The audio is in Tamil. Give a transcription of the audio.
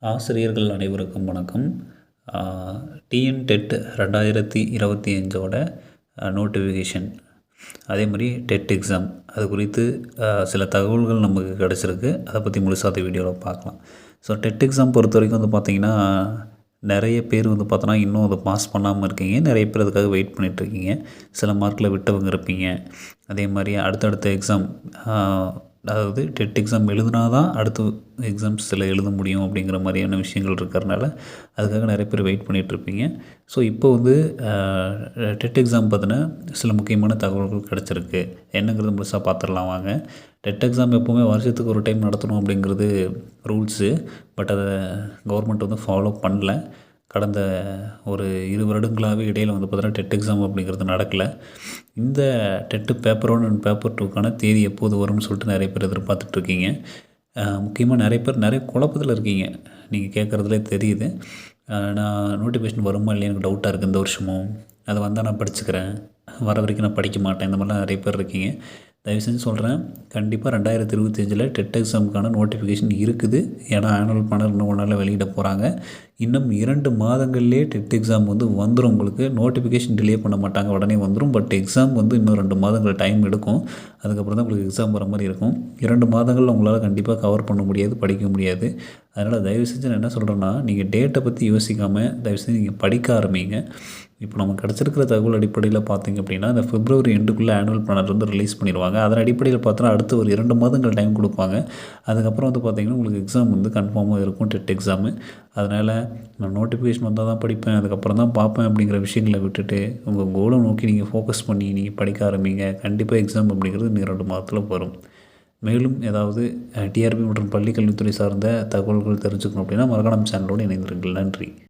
ஆசிரியர்கள் அனைவருக்கும் வணக்கம். டிஎன் டெட் 2025ஓட நோட்டிஃபிகேஷன், அதே மாதிரி டெட் எக்ஸாம் அது குறித்து சில தகவல்கள் நமக்கு கிடச்சிருக்கு. அதை பற்றி முழுசாக அந்த வீடியோவில் பார்க்கலாம். ஸோ டெட் எக்ஸாம் பொறுத்த வரைக்கும் வந்து பார்த்திங்கன்னா, நிறைய பேர் வந்து பார்த்தோன்னா இன்னும் அதை பாஸ் பண்ணாமல் இருக்கீங்க. நிறைய பேர் அதுக்காக வெயிட் பண்ணிகிட்ருக்கீங்க. சில மார்க்கில் விட்டவங்க இருப்பீங்க. அதே மாதிரி அடுத்தடுத்த எக்ஸாம், அதாவது டெட் எக்ஸாம் எழுதுனா தான் அடுத்த எக்ஸாம்ஸ் சில எழுத முடியும் அப்படிங்கிற மாதிரியான விஷயங்கள் இருக்கிறனால அதுக்காக நிறைய பேர் வெயிட் பண்ணிகிட்ருப்பீங்க. ஸோ இப்போ வந்து டெட் எக்ஸாம் பார்த்தினா சில முக்கியமான தகவல்கள் கிடச்சிருக்கு. என்னங்கிறது முழுசாக பார்த்துடலாம் வாங்க. டெட் எக்ஸாம் எப்போவுமே வருஷத்துக்கு ஒரு டைம் நடத்தணும் அப்படிங்கிறது ரூல்ஸு. பட் அதை கவர்மெண்ட் வந்து ஃபாலோ பண்ணல. கடந்த ஒரு 20 வருடங்களாகவே இடையில் வந்து பார்த்தீங்கன்னா டெட் எக்ஸாம் அப்படிங்கிறது நடக்கலை. இந்த டெட்டு பேப்பர் 1 அண்ட் பேப்பர் 2க்கான தேதி எப்போது வரும்னு சொல்லிட்டு நிறைய பேர் எதிர்பார்த்துட்ருக்கீங்க. முக்கியமாக நிறைய பேர் நிறைய குழப்பத்தில் இருக்கீங்க. நீங்கள் கேட்குறதுலே தெரியுது. நான் நோட்டிஃபிகேஷன் வருமா இல்லையா எனக்கு டவுட்டாக இருக்குது இந்த வருஷமும். அது வந்தால் நான் படிச்சுக்கிறேன், வர வரைக்கும் நான் படிக்க மாட்டேன், இந்த மாதிரிலாம் நிறைய பேர் இருக்கீங்க. தயவு செஞ்சு சொல்கிறேன், கண்டிப்பாக 2025 டெட் எக்ஸாமுக்கான நோட்டிஃபிகேஷன் இருக்குது. ஏன்னா ஆனுவல் பிளானர் இன்னும் 1 நாளில் வெளியிட போகிறாங்க. இன்னும் 2 மாதங்கள்லேயே டெட் எக்ஸாம் வந்து வந்துடும். உங்களுக்கு நோட்டிஃபிகேஷன் டிலே பண்ண மாட்டாங்க, உடனே வந்துடும். பட் எக்ஸாம் வந்து இன்னும் 2 மாதங்கள் டைம் எடுக்கும். அதுக்கப்புறம் தான் உங்களுக்கு எக்ஸாம் வர மாதிரி இருக்கும். 2 மாதங்களில் உங்களால் கண்டிப்பாக கவர் பண்ண முடியாது, படிக்க முடியாது. அதனால் தயவு செஞ்சு நான் என்ன சொல்கிறேன்னா, நீங்கள் டேட்டை பற்றி யோசிக்காமல் தயவு செஞ்சு நீங்கள் படிக்க ஆரம்பிங்க. இப்போ நமக்கு கிடச்சிருக்கிற தகவல் அடிப்படையில் பார்த்திங்க அப்படின்னா, இந்த பிப்ரவரி எண்டுக்குள்ளே ஆனுவல் பிளானர் வந்து ரிலீஸ் பண்ணிடுவாங்க. அதன் அடிப்படையில் பார்த்தோன்னா அடுத்து ஒரு 2 மாதங்கள் டைம் கொடுப்பாங்க. அதுக்கப்புறம் வந்து பார்த்திங்கன்னா உங்களுக்கு எக்ஸாம் வந்து கன்ஃபார்மாக இருக்கும், டெட் எக்ஸாமு. அதனால் நான் நோட்டிஃபிகேஷன் வந்தால் தான் படிப்பேன், அதுக்கப்புறம் தான் பார்ப்பேன் அப்படிங்கிற விஷயங்களை விட்டுட்டு உங்கள் கோலை நோக்கி நீங்கள் ஃபோக்கஸ் பண்ணி நீங்கள் படிக்க ஆரம்பிங்க. கண்டிப்பாக எக்ஸாம் அப்படிங்கிறது இன்னும் 2 மாதத்தில் வரும். மேலும் ஏதாவது டிஆர்பி மற்றும் பள்ளிக்கல்வித்துறை சார்ந்த தகவல்கள் தெரிஞ்சுக்கணும் அப்படின்னா மறக்காம சேனலோடு இணைந்திருங்கள். நன்றி.